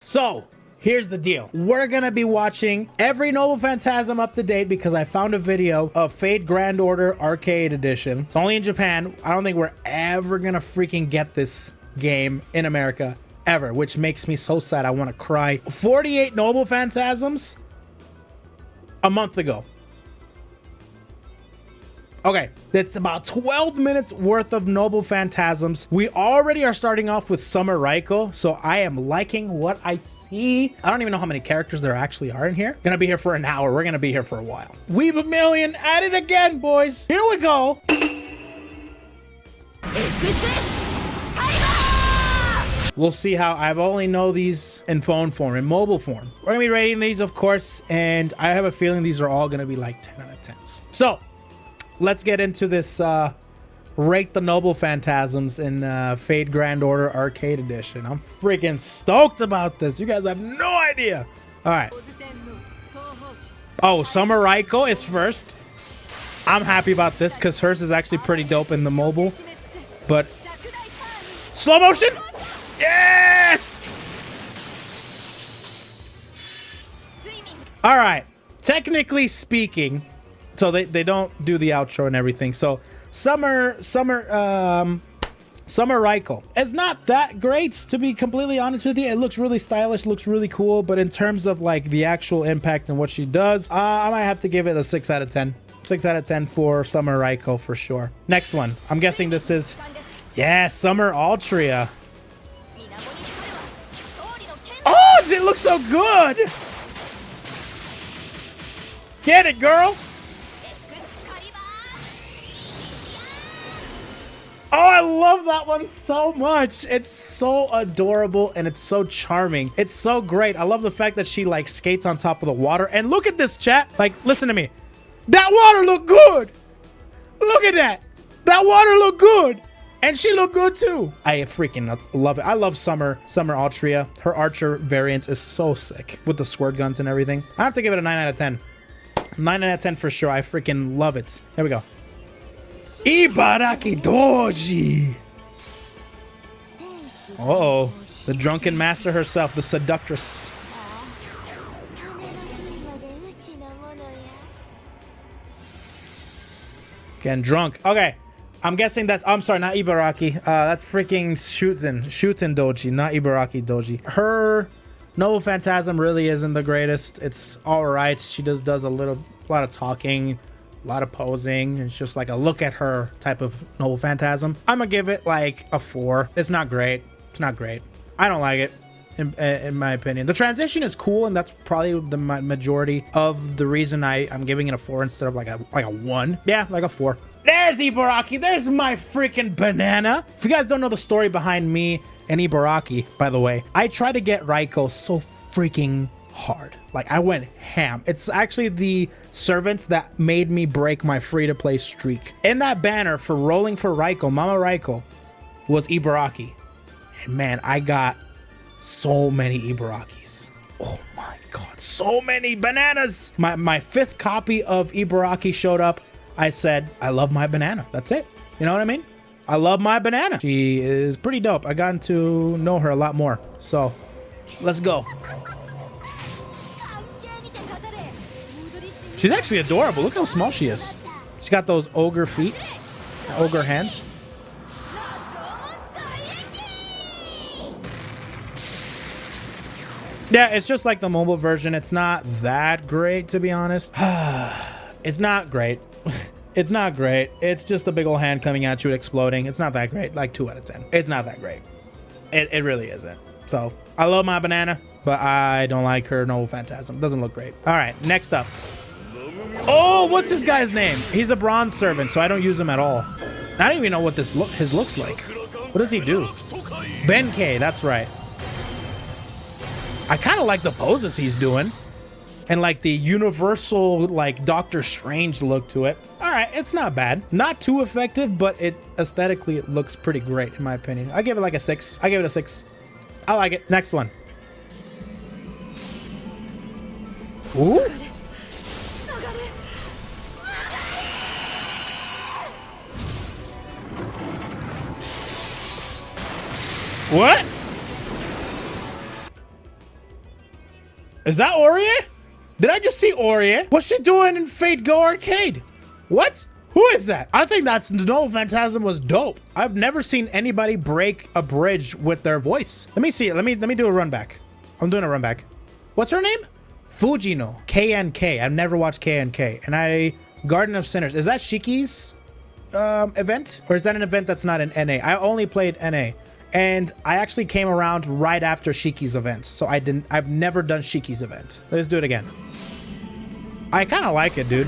So here's the deal. We're gonna be watching every Noble Phantasm up to date because I found a video of Fate Grand Order Arcade Edition. It's only in Japan. I don't think we're ever gonna freaking get this game in America ever, which makes me so sad. I want to cry. 48 Noble Phantasms a month ago. Okay, that's about 12 minutes worth of Noble Phantasms. We already are starting off with Summer Raiko, so I am liking what I see. I don't even know how many characters there actually are in here. Gonna be here for an hour. We're gonna be here for a while. We've a million at it again, boys. Here we go. We'll see how I've only know these in phone form, in mobile form. We're gonna be rating these, of course, and I have a feeling these are all gonna be like 10 out of 10s. So let's get into this rate the Noble Phantasms in Fate Grand Order Arcade Edition. I'm freaking stoked about this. You guys have no idea. All right. Oh, Summer Raiko is first. I'm happy about this because hers is actually pretty dope in the mobile. But slow motion. Yes! All right. Technically speaking, so they don't do the outro and everything. So Summer Raiko. It's not that great, to be completely honest with you. It looks really stylish, looks really cool, but in terms of like the actual impact and what she does, I might have to give it a 6 out of 10. 6 out of 10 for Summer Raiko for sure. Next one. I'm guessing this is, yeah, Summer Artoria. Oh, it looks so good. Get it, girl. Oh, I love that one so much. It's so adorable and it's so charming. It's so great. I love the fact that she like skates on top of the water. And look at this, chat. Like, listen to me. That water look good. Look at that. That water look good. And she look good too. I freaking love it. I love Summer Artoria. Her Archer variant is so sick with the squirt guns and everything. I have to give it a 9 out of 10. 9 out of 10 for sure. I freaking love it. Here we go. Ibaraki Doji. Uh-oh. The drunken master herself, the seductress. Getting drunk. Okay. I'm guessing that's, I'm sorry, not Ibaraki. That's freaking Shuten Doji, not Ibaraki Doji. Her Noble Phantasm really isn't the greatest. It's all right. She just does a lot of talking, a lot of posing. It's just like a look at her type of Noble Phantasm. I'm gonna give it like a 4. It's not great. It's not great. I don't like it, in my opinion. The transition is cool, and that's probably the majority of the reason I'm giving it a 4 instead of like a 1. Yeah, like a 4. There's Ibaraki. There's my freaking banana. If you guys don't know the story behind me and Ibaraki, by the way, I tried to get Raiko so freaking hard. Like, I went ham. It's actually the servants that made me break my free-to-play streak. In that banner for rolling for Raiko, Mama Raiko, was Ibaraki. And man, I got so many Ibarakis. Oh my god, so many bananas. My 5th copy of Ibaraki showed up. I said, I love my banana. That's it. You know what I mean? I love my banana. She is pretty dope. I gotten to know her a lot more. So let's go. She's actually adorable. Look how small she is. She's got those ogre feet, ogre hands. Yeah, it's just like the mobile version. It's not that great, to be honest. It's not great. It's not great. It's just a big old hand coming at you and exploding. It's not that great. Like 2 out of 10. It's not that great. It really isn't. So I love my banana, but I don't like her Noble Phantasm. Doesn't look great. All right, next up. Oh, what's this guy's name? He's a bronze servant, so I don't use him at all. I don't even know what his looks like. What does he do? Benkei, that's right. I kind of like the poses he's doing. And like the universal like Doctor Strange look to it. All right, it's not bad. Not too effective, but aesthetically it looks pretty great in my opinion. I give it like a 6. I give it a 6. I like it. Next one. Ooh. What? Is that Orie? Did I just see Orie? What's she doing in Fate Go Arcade? What? Who is that? I think that's Noble Phantasm was dope. I've never seen anybody break a bridge with their voice. Let me see it. Let me do a run back. I'm doing a run back. What's her name? Fujino. KNK. I've never watched KNK. And Garden of Sinners. Is that Shiki's event? Or is that an event that's not an NA? I only played NA. And I actually came around right after Shiki's event. So I've never done Shiki's event. Let's do it again. I kind of like it, dude.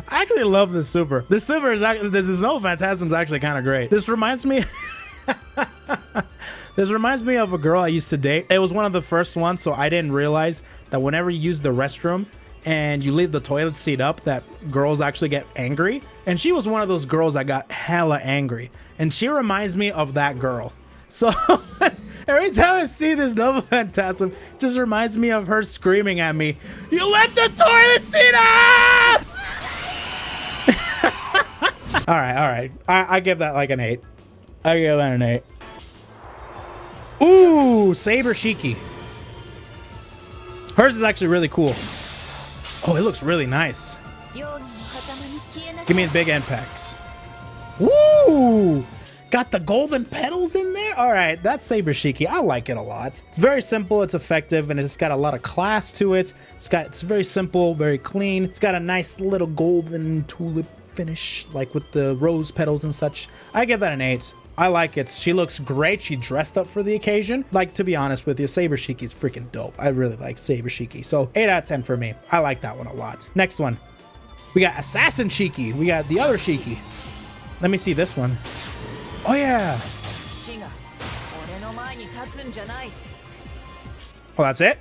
I actually love this super. This super is actually, this Noble Phantasm is actually kind of great. This reminds me This reminds me of a girl I used to date. It was one of the first ones, so I didn't realize that whenever you use the restroom and you leave the toilet seat up, that girls actually get angry. And she was one of those girls that got hella angry. And she reminds me of that girl. So every time I see this Noble Phantasm, it just reminds me of her screaming at me, "You let the toilet seat up!" All right. I give that like an 8. I give that an 8. Ooh, Saber Shiki. Hers is actually really cool. Oh, it looks really nice. Give me the big impact. Woo! Got the golden petals in there? All right, that's Saber Shiki. I like it a lot. It's very simple, it's effective, and it's got a lot of class to it. It's very simple, very clean. It's got a nice little golden tulip finish, like with the rose petals and such. I give that an 8. I like it. She looks great. She dressed up for the occasion. Like, to be honest with you, Saber Shiki's freaking dope. I really like Saber Shiki. So 8 out of 10 for me. I like that one a lot. Next one. We got Assassin Shiki. We got the other Shiki. Let me see this one. Oh, yeah. Oh, that's it?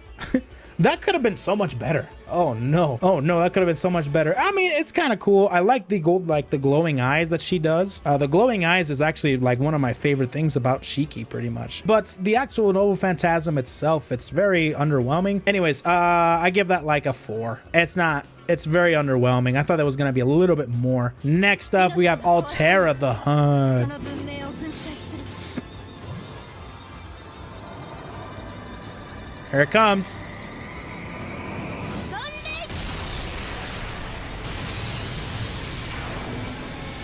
That could have been so much better. Oh no. Oh no, that could have been so much better. I mean, it's kind of cool. I like the gold, like the glowing eyes that she does. The glowing eyes is actually like one of my favorite things about Shiki, pretty much. But the actual Noble Phantasm itself, it's very underwhelming. Anyways, I give that like a 4. It's very underwhelming. I thought there was gonna be a little bit more. Next up, we have Artoria the Hunt. Here it comes.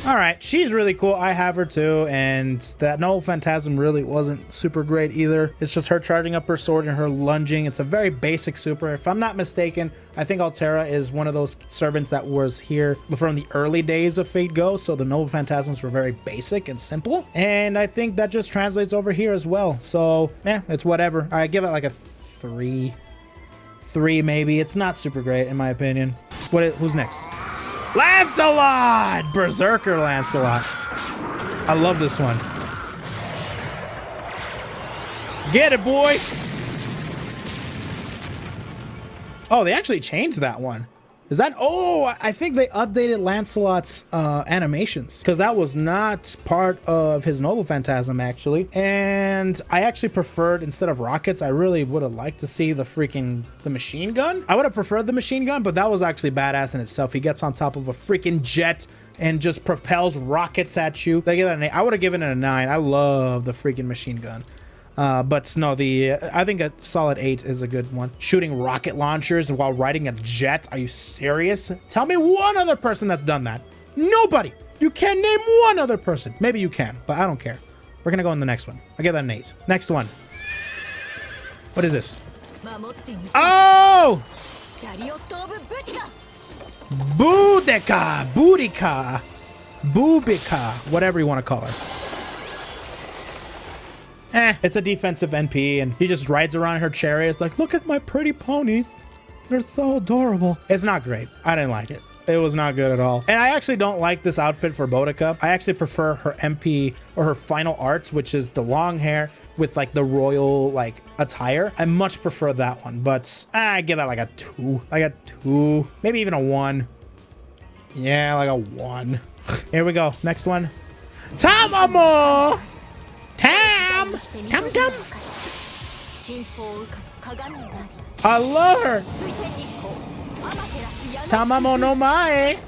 All right, she's really cool. I have her too, and that Noble Phantasm really wasn't super great either. It's just her charging up her sword and her lunging. It's a very basic super. If I'm not mistaken, I think Artoria is one of those servants that was here from the early days of Fate Go, so the Noble Phantasms were very basic and simple, and I think that just translates over here as well. So, it's whatever. I give it like a 3 maybe. It's not super great in my opinion. Who's next? Lancelot! Berserker Lancelot. I love this one. Get it, boy! Oh, they actually changed that one. Is that... Oh, I think they updated Lancelot's animations, because that was not part of his Noble Phantasm, actually. And I actually preferred, instead of rockets, I really would have liked to see the machine gun. I would have preferred the machine gun, but that was actually badass in itself. He gets on top of a freaking jet and just propels rockets at you. They give it an 8. I would have given it a 9. I love the freaking machine gun. But no, I think a solid 8 is a good one. Shooting rocket launchers while riding a jet. Are you serious? Tell me one other person that's done that. Nobody. You can't name one other person. Maybe you can, but I don't care. We're gonna go on the next one. I give that an 8. Next one. What is this? Oh! Boudica, whatever you want to call her. It's a defensive NP, and he just rides around in her chariot. It's like, look at my pretty ponies. They're so adorable. It's not great. I didn't like it. It was not good at all. And I actually don't like this outfit for Boudica. I actually prefer her MP or her final art, which is the long hair with like the royal like attire. I much prefer that one, but I give that like a 2. Like a 2, maybe even a 1. Yeah, like a 1. Here we go. Next one. Tamamo! Tam! I love her! Tamamo no mae.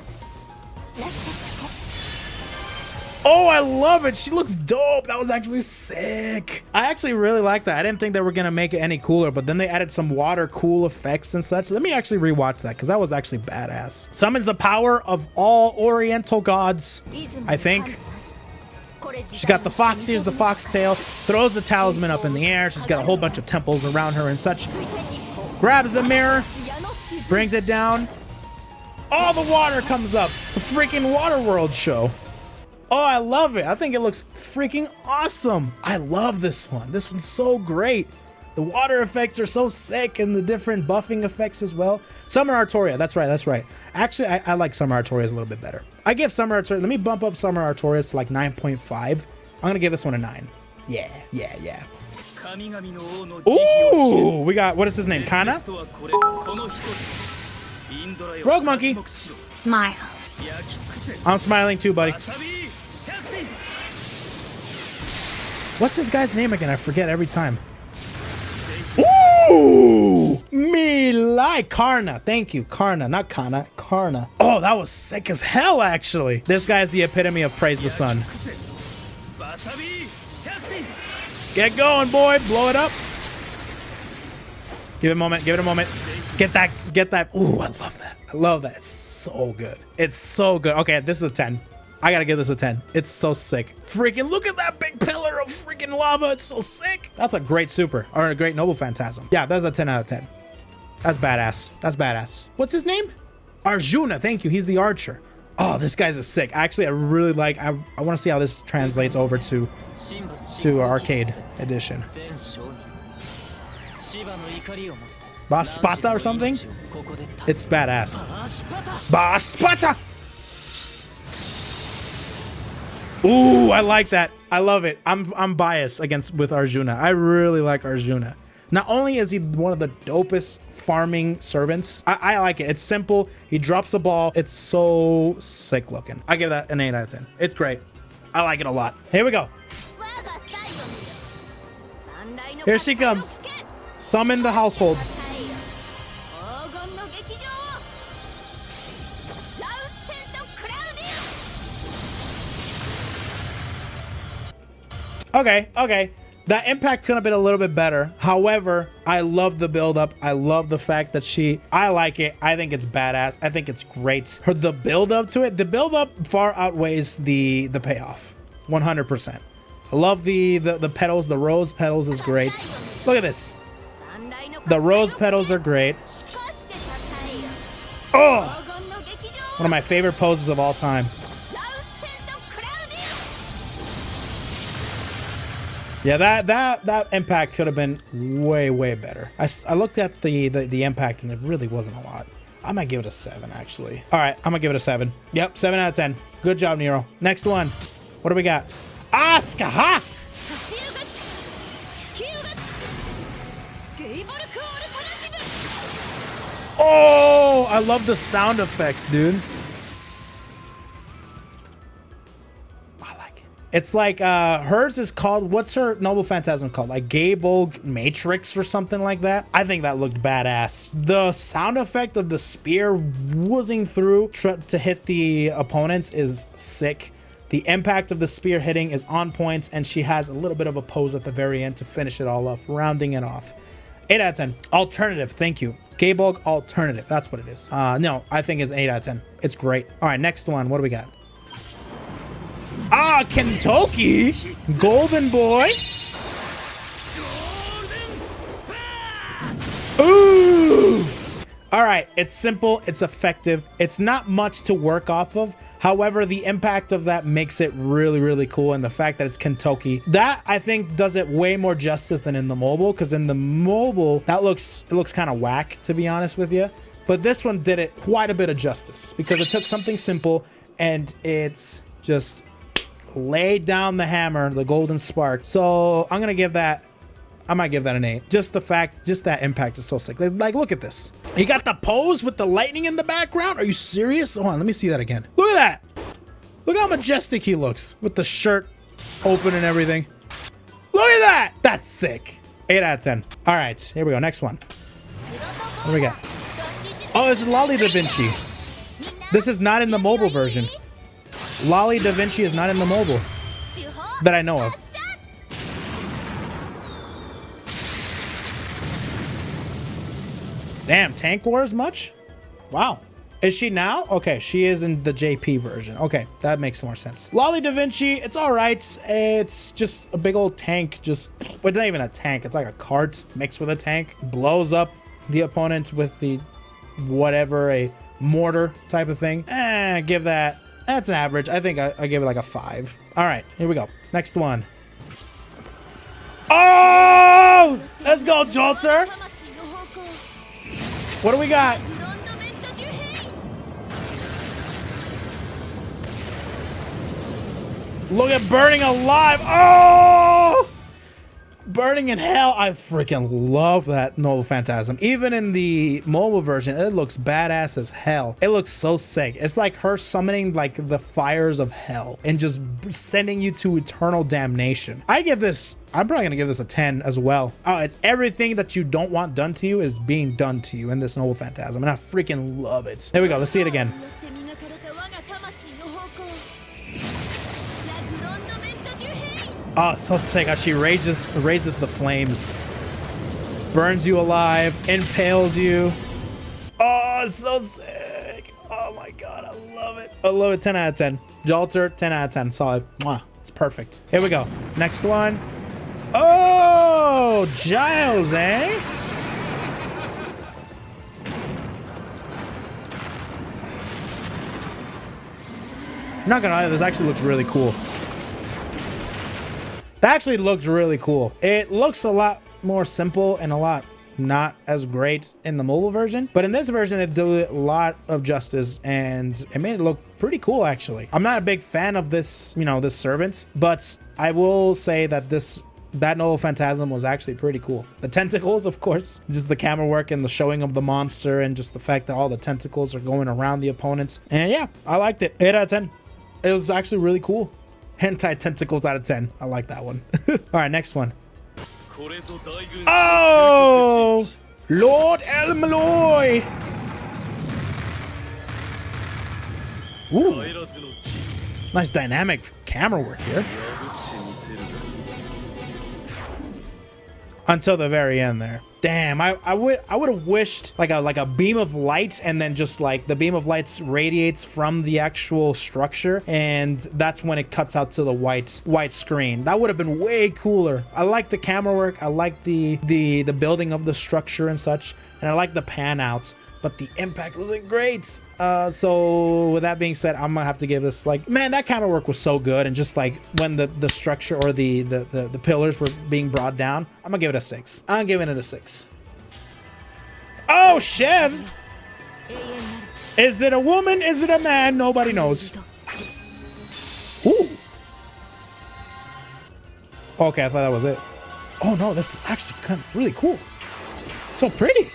Oh, I love it. She looks dope. That was actually sick. I actually really like that. I didn't think they were going to make it any cooler, but then they added some water cool effects and such. Let me actually rewatch that because that was actually badass. Summons the power of all Oriental gods, I think. She's got the fox ears, the foxtail, throws the talisman up in the air. She's got a whole bunch of temples around her and such. Grabs the mirror, brings it down. All the water comes up. It's a freaking water world show. Oh, I love it. I think it looks freaking awesome. I love this one. This one's so great. The water effects are so sick and the different buffing effects as well. Summer Artoria. That's right. That's right. Actually, I like Summer Artorias a little bit better. I give Summer Artoria. Let me bump up Summer Artorias to like 9.5. I'm going to give this one a 9. Yeah. Ooh, we got, what is his name? Kana? Rogue Monkey. Smile. I'm smiling too, buddy. What's this guy's name again? I forget every time. Ooh! Me like Karna. Thank you. Karna, not Kana. Karna. Oh, that was sick as hell, actually. This guy is the epitome of praise the sun. Get going, boy. Blow it up. Give it a moment. Give it a moment. Get that. Get that. Ooh, I love that. I love that. It's so good. It's so good. Okay, this is a 10. I gotta give this a 10. It's so sick. Freaking look at that big pillar of freaking lava. It's so sick. That's a great super or a great noble phantasm. Yeah, that's a 10 out of 10. That's badass. That's badass. What's his name? Arjuna. Thank you. He's the archer. Oh, this guy's a sick. Actually, I really like. I want to see how this translates over to arcade edition. Baspata or something? It's badass. Baspata! Ooh, I like that. I love it. I'm biased with Arjuna. I really like Arjuna. Not only is he one of the dopest farming servants, I like it. It's simple. He drops the ball. It's so sick looking. I give that an 8 out of 10. It's great. I like it a lot. Here we go. Here she comes. Summon the household. Okay. That impact could have been a little bit better. However, I love the build-up. I love the fact that I like it. I think it's badass. I think it's great. The build-up to it, the build-up far outweighs the payoff. 100%. I love the petals. The rose petals is great. Look at this. The rose petals are great. Oh! One of my favorite poses of all time. Yeah, that impact could have been way better. I looked at the impact and it really wasn't a lot. I might give it a 7 actually. All right, I'm gonna give it a 7. Yep, 7 out of 10. Good job, Nero. Next one. What do we got? Asuka! Oh, I love the sound effects, dude. It's like hers is called, what's her noble phantasm called? Like Gable Matrix or something like that. I think that looked badass. The sound effect of the spear whizzing through to hit the opponents is sick. The impact of the spear hitting is on point, and she has a little bit of a pose at the very end to finish it all off, rounding it off. 8 out of 10. Alternative, thank you. Gable alternative, that's what it is. No, I think it's 8 out of 10. It's great. All right, next one, what do we got? Ah, Kentucky! Golden boy! Ooh! Alright, it's simple, it's effective. It's not much to work off of. However, the impact of that makes it really cool, and the fact that it's Kentucky, that I think does it way more justice than in the mobile, because in the mobile, it looks kind of whack, to be honest with you. But this one did it quite a bit of justice, because it took something simple, and it's just laid down the hammer, the golden spark. So I'm gonna give that, I might give that an 8. Just that impact is so sick. Like, look at this. You got the pose with the lightning in the background. Are you serious? Hold on, let me see that again. Look at that. Look how majestic he looks with the shirt open and everything. Look at that. That's sick. 8 out of 10. All right, here we go. Next one. What do we got? Oh, it's Lolly Da Vinci. This is not in the mobile version. Lolly Da Vinci is not in the mobile that I know of. Damn, Tank Wars much? Wow. Is she now? Okay, she is in the JP version. Okay, that makes more sense. Lolly Da Vinci, it's all right. It's just a big old tank. Just, well, it's not even a tank. It's like a cart mixed with a tank. Blows up the opponent with the whatever, a mortar type of thing. Give that, that's an average. I think I give it like a 5. All right, here we go. Next one. Oh, let's go, Jolter. What do we got? Look at Burning Alive. Oh! Burning in Hell. I freaking love that Noble Phantasm. Even in the mobile version, it looks badass as hell. It looks so sick. It's like her summoning like the fires of hell and just sending you to eternal damnation. I'm probably gonna give this a 10 as well. Oh, it's everything that you don't want done to you is being done to you in this Noble Phantasm, and I freaking love it. Here we go. Let's see it again. Oh, so sick how she raises the flames, burns you alive, impales you. Oh, so sick. Oh my god, I love it. I love it. 10 out of 10. Jolter, 10 out of 10. Solid. Mwah. It's perfect. Here we go. Next one. Oh, Giles, eh? I'm not gonna lie, this actually looks really cool. That actually looks really cool. It looks a lot more simple and a lot not as great in the mobile version, but in this version it did a lot of justice and it made it look pretty cool actually. I'm not a big fan of this, you know, this servant, but I will say that that Noble Phantasm was actually pretty cool. The tentacles, of course, just the camera work and the showing of the monster and just the fact that all the tentacles are going around the opponents. And yeah, I liked it. 8 out of 10. It was actually really cool. Hentai tentacles out of 10. I like that one. All right, next one. Oh, Lord El Malloy. Ooh. Nice dynamic camera work here. Until the very end there. Damn, I would have wished like a beam of light, and then just like the beam of lights radiates from the actual structure, and that's when it cuts out to the white screen. That would have been way cooler. I like the camera work. I like the building of the structure and such, and I like the pan outs. But the impact wasn't great. So with that being said, I'm gonna have to give this like, man, that camera work was so good. And just like when the structure or the pillars were being brought down, I'm gonna give it a 6. I'm giving it a 6. Oh, Chev. Is it a woman? Is it a man? Nobody knows. Ooh. Okay, I thought that was it. Oh no, this is actually kind of really cool. So pretty.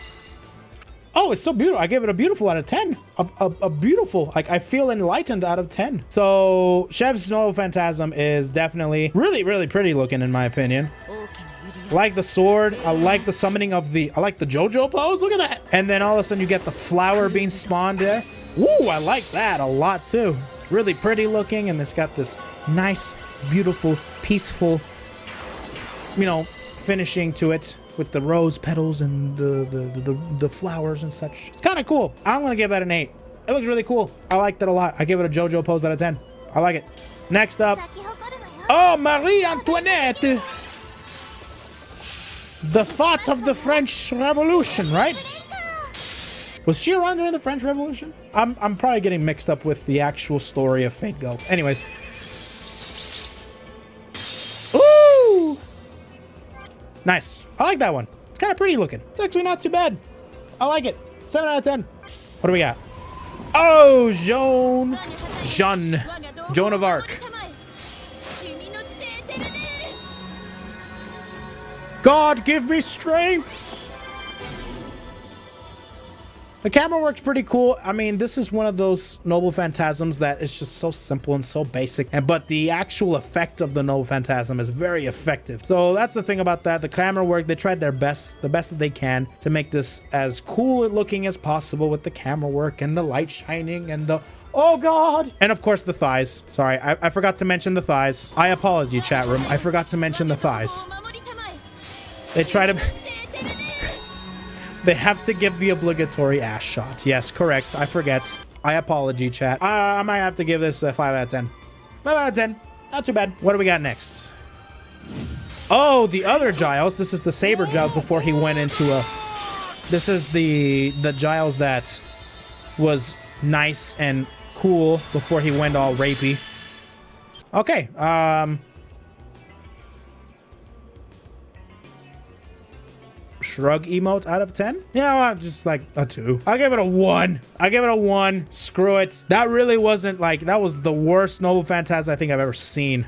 Oh, it's so beautiful. I gave it a beautiful out of 10. A beautiful, like I feel enlightened out of 10. So Chev's Noble Phantasm is definitely really, really pretty looking in my opinion. I like the sword. I like the summoning of I like the JoJo pose. Look at that. And then all of a sudden you get the flower being spawned there. Ooh, I like that a lot too. Really pretty looking. And it's got this nice, beautiful, peaceful, you know, finishing to it. With the rose petals and the flowers and such. It's kind of cool. I'm gonna give that an 8. It looks really cool. I liked it a lot. I give it a JoJo pose out of 10. I like it. Next up. Oh, Marie Antoinette. The thought of the French Revolution, right? Was she around during the French Revolution? I'm probably getting mixed up with the actual story of Fate Go. Anyways. Ooh. Nice. I like that one. It's kind of pretty looking. It's actually not too bad. I like it. 7 out of 10. What do we got? Oh, Joan of Arc. God, give me strength. The camera work's pretty cool. I mean, this is one of those Noble Phantasms that is just so simple and so basic. But the actual effect of the Noble Phantasm is very effective. So that's the thing about that. The camera work, they tried their best, the best that they can to make this as cool looking as possible with the camera work and the light shining and the... Oh God! And of course the thighs. Sorry, I forgot to mention the thighs. I apologize, chat room. I forgot to mention the thighs. They try to... They have to give the obligatory ass shot. Yes, correct. I forget. I apologize, chat. I might have to give this a 5 out of 10. 5 out of 10. Not too bad. What do we got next? Oh, the other Giles. This is the Saber Giles before he went into a... This is the Giles that was nice and cool before he went all rapey. Okay. Shrug emote out of 10? Yeah, just like a 2. I'll give it a 1. I give it a 1. Screw it. That really wasn't like, that was the worst Noble Phantasm I think I've ever seen.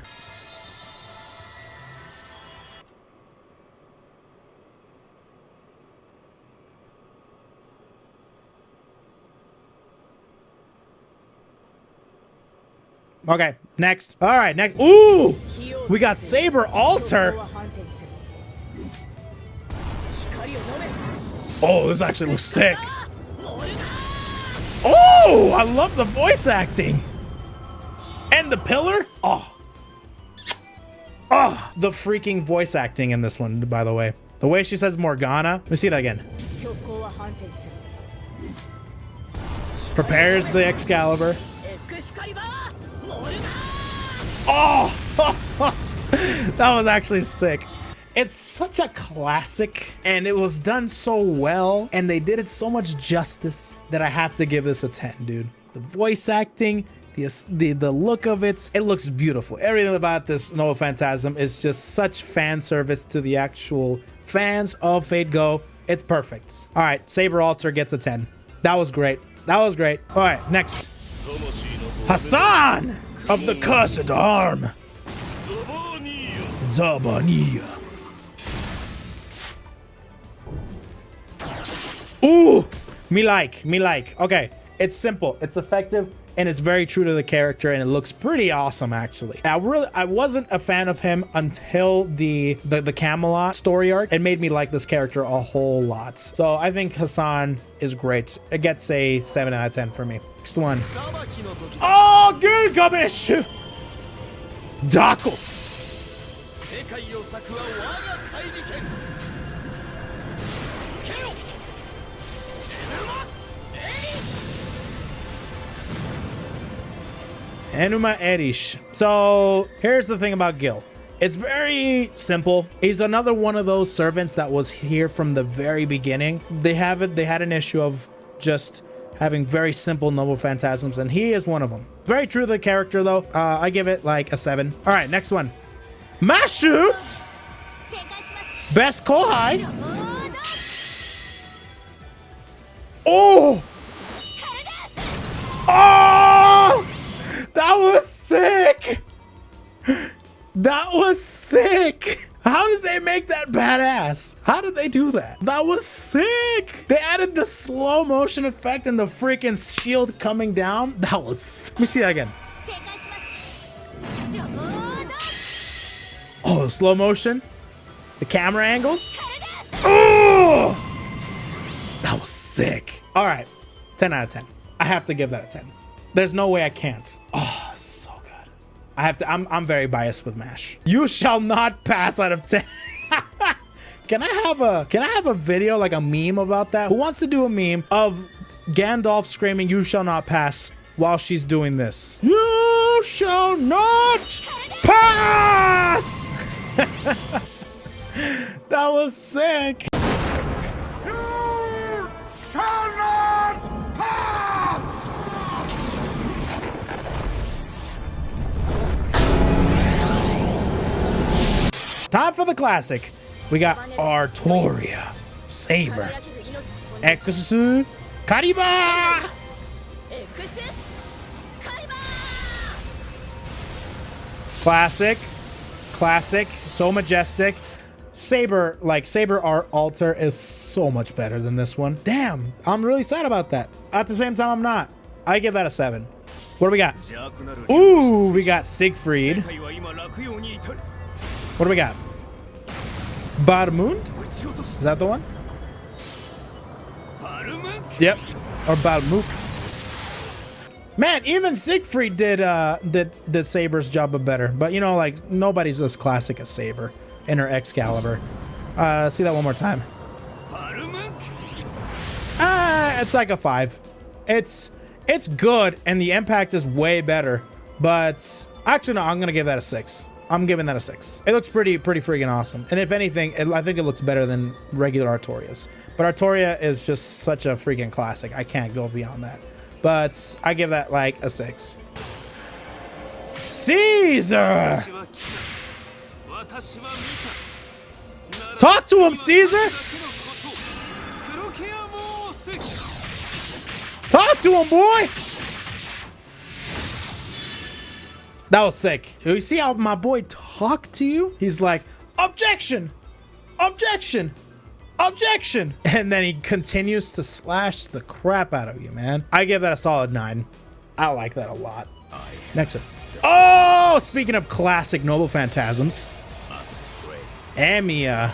Okay, next. All right, next. Ooh, we got Saber Alter. Oh, this actually looks sick. Oh, I love the voice acting. And the pillar. Oh. Oh, the freaking voice acting in this one, by the way. The way she says Morgana. Let me see that again. Prepares the Excalibur. Oh, that was actually sick. It's such a classic, and it was done so well, and they did it so much justice that I have to give this a 10, dude. The voice acting, the look of it, it looks beautiful. Everything about this Noble Phantasm is just such fan service to the actual fans of Fate Go. It's perfect. All right, Saber Alter gets a 10. That was great. That was great. All right, next. Hassan of the Cursed Arm. Zabania. Ooh, me like. Okay, it's simple, it's effective, and it's very true to the character, and it looks pretty awesome, actually. I wasn't a fan of him until the Camelot story arc. It made me like this character a whole lot. So I think Hassan is great. It gets a 7 out of 10 for me. Next one. Oh, Gilgamesh! Dako! Enuma Elish. So here's the thing about Gil. It's very simple. He's another one of those servants that was here from the very beginning. They had an issue of just having very simple Noble Phantasms, and he is one of them. Very true to the character, though. I give it like a 7. All right, next one. Mashu! Best Kohai. Oh! Oh! That was sick! That was sick! How did they make that badass? How did they do that? That was sick! They added the slow motion effect and the freaking shield coming down. That was... Let me see that again. Oh, the slow motion. The camera angles. Oh! That was sick. All right, 10 out of 10. I have to give that a 10. There's no way I can't. Oh, so good. I have to. I'm very biased with MASH. You shall not pass out of 10. Can I have a video, like a meme about that? Who wants to do a meme of Gandalf screaming "You shall not pass" while she's doing this? You shall not pass. That was sick. You shall not pass. Time for the classic. We got Artoria, Saber, X, Kariba. Classic, so majestic. Saber, like Saber Art Alter is so much better than this one. Damn, I'm really sad about that. At the same time, I'm not. I give that a 7. What do we got? Ooh, we got Siegfried. What do we got? Barmund? Is that the one? Yep. Or Balmuk. Man, even Siegfried did Saber's job better. But you know, like nobody's as classic as Saber in her Excalibur. See that one more time. It's like a 5. It's good and the impact is way better. But actually no, I'm gonna give that a 6. I'm giving that a 6. It looks pretty freaking awesome. And if anything, I think it looks better than regular Artorias. But Artoria is just such a freaking classic. I can't go beyond that. But I give that like a 6. Caesar! Talk to him, Caesar! Talk to him, boy! That was sick. You see how my boy talked to you? He's like, objection! Objection! Objection! And then he continues to slash the crap out of you, man. I give that a solid 9. I like that a lot. Next one. Oh, speaking of classic noble phantasms. Amiya.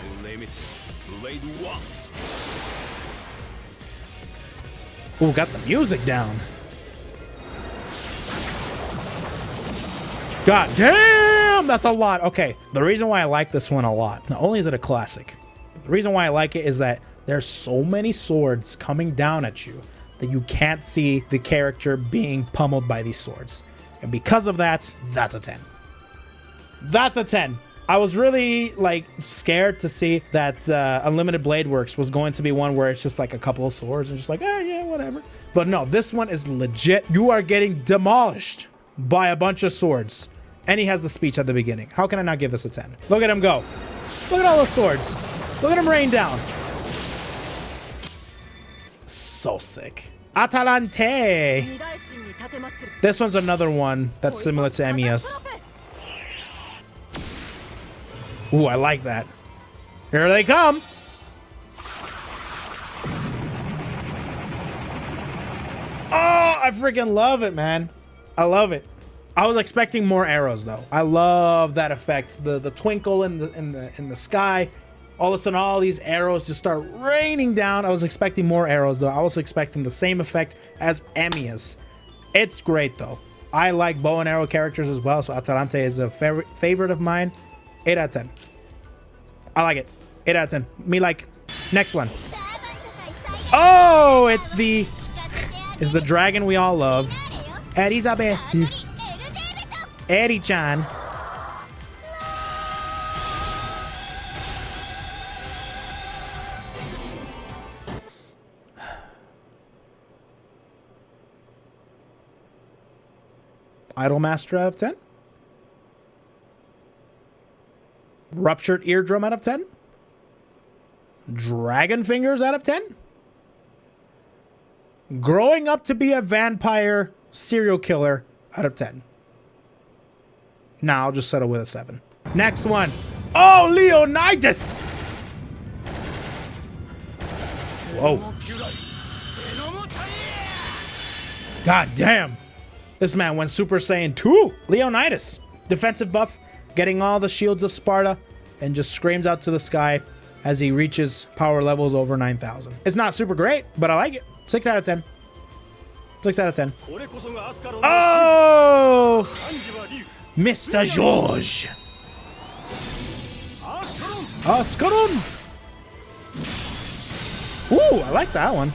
Ooh, got the music down. God damn, that's a lot. Okay, the reason why I like this one a lot, not only is it a classic, the reason why I like it is that there's so many swords coming down at you that you can't see the character being pummeled by these swords. And because of that, that's a 10. That's a 10. I was really like scared to see that Unlimited Blade Works was going to be one where it's just like a couple of swords and just like, oh yeah, whatever. But no, this one is legit. You are getting demolished by a bunch of swords. And he has the speech at the beginning. How can I not give this a 10? Look at him go. Look at all those swords. Look at him rain down. So sick. Atalante. This one's another one that's similar to Amiya's. Ooh, I like that. Here they come. Oh, I freaking love it, man. I love it. I was expecting more arrows though. I love that effect. The twinkle in the sky. All of a sudden, all these arrows just start raining down. I was expecting more arrows though. I was expecting the same effect as Amiya's. It's great though. I like bow and arrow characters as well, so Atalante is a favorite of mine. 8 out of 10. I like it. 8 out of 10. Me like. Next one. Oh, it's the dragon we all love. Elizabeth. Eri-chan. Idolmaster out of 10. Ruptured Eardrum out of 10. Dragon Fingers out of 10. Growing up to be a vampire serial killer out of 10. Nah, I'll just settle with a 7. Next one. Oh, Leonidas! Whoa. God damn. This man went Super Saiyan 2. Leonidas. Defensive buff, getting all the shields of Sparta, and just screams out to the sky as he reaches power levels over 9,000. It's not super great, but I like it. 6 out of 10. 6 out of 10. Oh! Mr. George. Ascaron. Ooh, I like that one.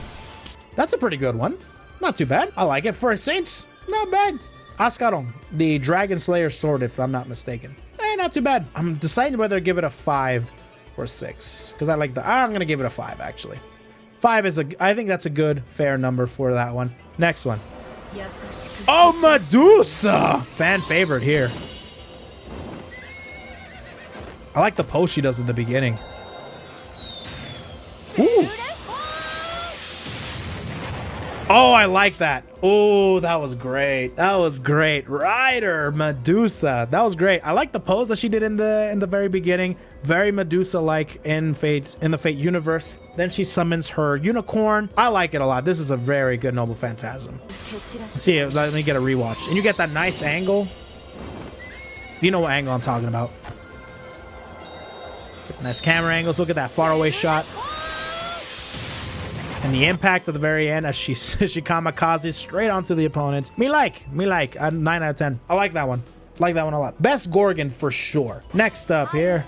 That's a pretty good one. Not too bad. I like it. For a Saints, not bad. Ascaron, the Dragon Slayer sword, if I'm not mistaken. Not too bad. I'm deciding whether to give it a 5 or 6. Because I like I'm going to give it a 5, actually. 5 is I think that's a good, fair number for that one. Next one. Oh, Medusa! Fan favorite here. I like the pose she does at the beginning. Ooh. Oh, I like that. Oh, that was great. That was great. Rider Medusa. That was great. I like the pose that she did in the very beginning Very Medusa-like in Fate, in the Fate universe. Then she summons her unicorn. I like it a lot. This is a very good Noble Phantasm. Let's see, let me get a rewatch. And you get that nice angle. You know what angle I'm talking about. Nice camera angles. Look at that faraway shot. And the impact at the very end as she kamikazes straight onto the opponent. Me like. 9 out of 10. I like that one. Like that one a lot. Best Gorgon for sure. Next up here.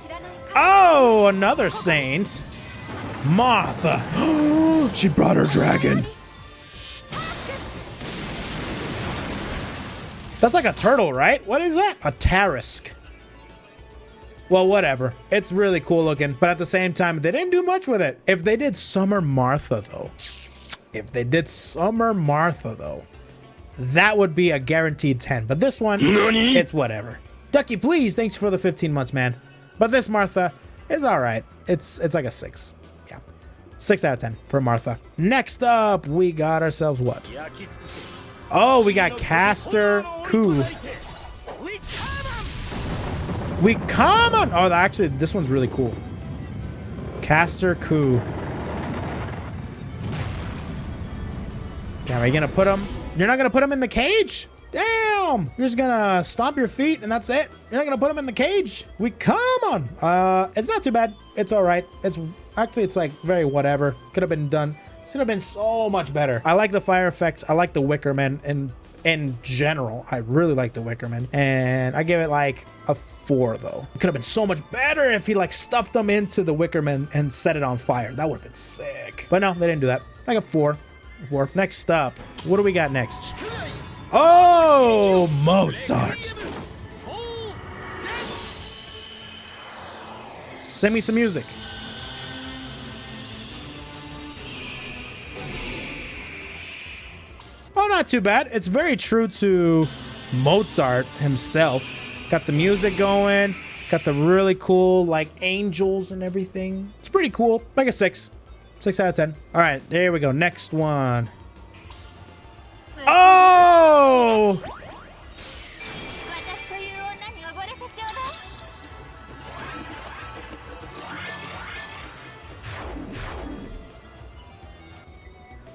Oh, another saint. Martha. She brought her dragon. That's like a turtle, right? What is that? A Tarisk. Well, whatever. It's really cool looking, but at the same time, they didn't do much with it. If they did Summer Martha, though, that would be a guaranteed 10. But this one, it's whatever. Ducky, please, thanks for the 15 months, man. But this Martha is all right. It's like a 6. Yeah, 6 out of 10 for Martha. Next up, we got ourselves what? Oh, we got Caster Ku. We come on. Oh, actually, this one's really cool. Caster Ku. Now, are you gonna put him? You're not gonna put him in the cage? Damn! You're just gonna stomp your feet and that's it. You're not gonna put him in the cage. We come on. It's not too bad. It's all right. It's actually, it's like very whatever. Could have been done. Should have been so much better. I like the fire effects. I like the Wickerman, and in general, I really like the Wickerman. And I give it like a 4 though. It could have been so much better if he like stuffed them into the Wickerman and set it on fire. That would have been sick. But no, they didn't do that. Like a 4. 4. Next up, what do we got next? Oh, Mozart. Send me some music. Oh, not too bad. It's very true to Mozart himself. Got the music going. Got the really cool, like, angels and everything. It's pretty cool. Like a 6. 6 out of 10. All right, there we go. Next one. Oh!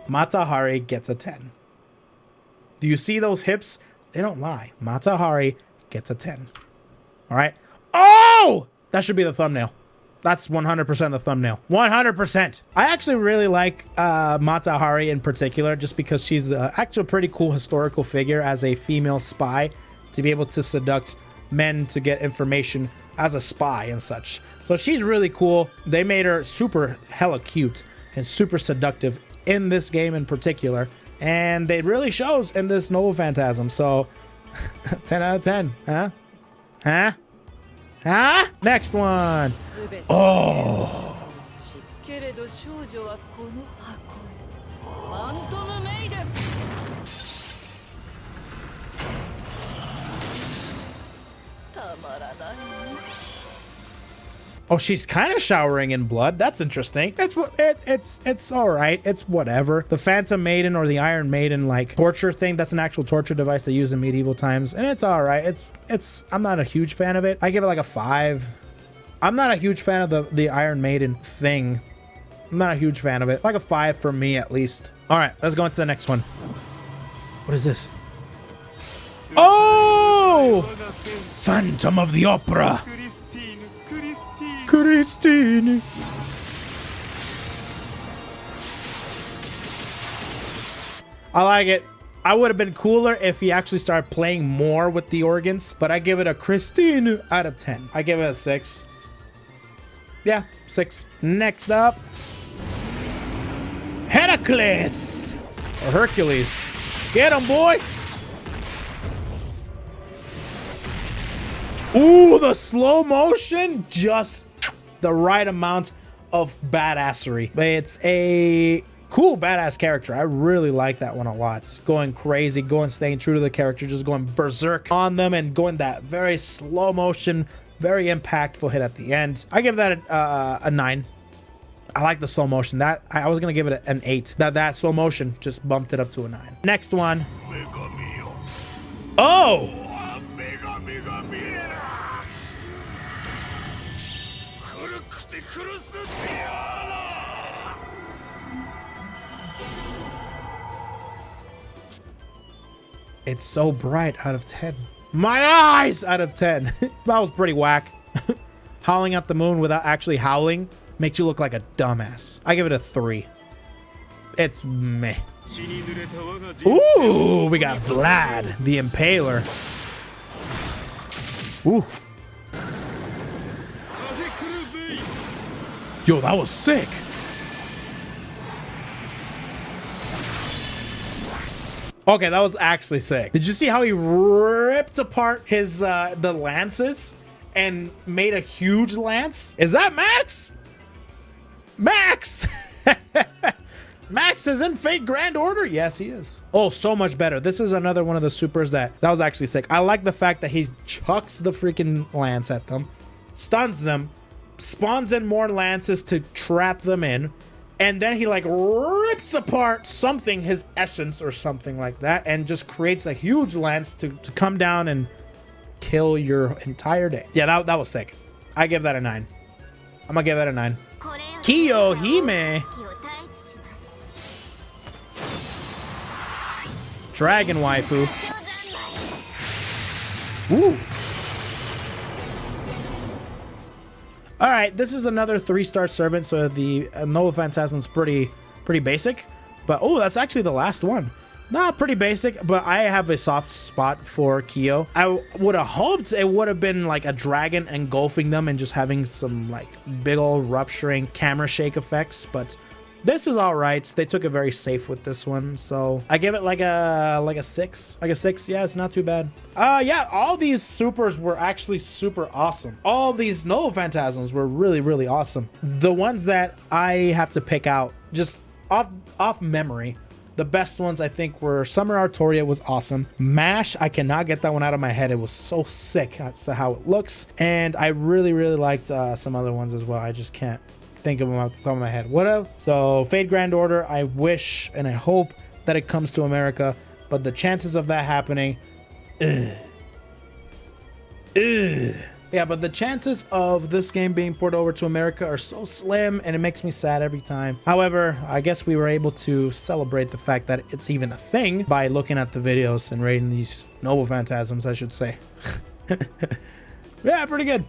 Matahari gets a 10. Do you see those hips? They don't lie. Matahari gets a 10. All right. Oh! That should be the thumbnail. That's 100% the thumbnail. 100%. I actually really like Matahari in particular, just because she's actually a pretty cool historical figure as a female spy to be able to seduct men to get information as a spy and such. So she's really cool. They made her super hella cute and super seductive in this game in particular. And it really shows in this Noble Phantasm. So 10 out of 10. Huh? Huh? Huh? Next one. Oh. Oh, she's kind of showering in blood. That's interesting. That's what it's all right. It's whatever. The Phantom Maiden or the Iron Maiden like torture thing, that's an actual torture device they use in medieval times, and it's all right. It's I'm not a huge fan of it. I give it like a 5. I'm not a huge fan of the Iron Maiden thing. I'm not a huge fan of it. Like a 5 for me at least. All right, let's go into the next one. What is this? Oh! Phantom of the Opera. Christine. I like it. I would have been cooler if he actually started playing more with the organs, but I give it a Christine out of 10. I give it a 6. Yeah, 6. Next up, Heracles or Hercules. Get him, boy. Ooh, the slow motion, just the right amount of badassery. But it's a cool badass character. I really like that one a lot. Going crazy, staying true to the character, just going berserk on them and going that very slow motion, very impactful hit at the end. I give that a 9. I like the slow motion. That I was gonna give it an 8. That slow motion just bumped it up to a 9. Next one. It's so bright out of 10. My eyes out of 10. That was pretty whack. Howling at the moon without actually howling makes you look like a dumbass. I give it a 3. It's meh. Ooh, we got Vlad, the Impaler. Ooh. Yo, that was sick. Okay, that was actually sick. Did you see how he ripped apart his the lances and made a huge lance? Is that Max? Max! Max is in Fate Grand Order? Yes, he is. Oh, so much better. This is another one of the supers that was actually sick. I like the fact that he chucks the freaking lance at them, stuns them, spawns in more lances to trap them in, and then he like rips apart something, his essence or something like that, and just creates a huge lance to come down and kill your entire day. Yeah, that was sick. I give that a 9. I'm gonna give that a 9. Kiyohime. Dragon waifu. Ooh. All right, this is another 3-star servant, so the Nova Phantasm's pretty basic. But oh, that's actually the last one. Not pretty basic, but I have a soft spot for Kyo. I would have hoped it would have been like a dragon engulfing them and just having some like big old rupturing camera shake effects, but this is all right. They took it very safe with this one, so I give it like a 6. Like a 6. Yeah, it's not too bad. Yeah, all these supers were actually super awesome. All these Nova Phantasms were really awesome. The ones that I have to pick out just off memory, the best ones I think were Summer Artoria was awesome. MASH, I cannot get that one out of my head. It was so sick. That's how it looks. And I really liked some other ones as well. I just can't think of them off the top of my head. What else? So Fate Grand Order, I wish and I hope that it comes to America, but the chances of that happening, yeah, but the chances of this game being ported over to America are so slim, and it makes me sad every time. However, I guess we were able to celebrate the fact that it's even a thing by looking at the videos and rating these Nova Phantasms, I should say. Yeah, pretty good.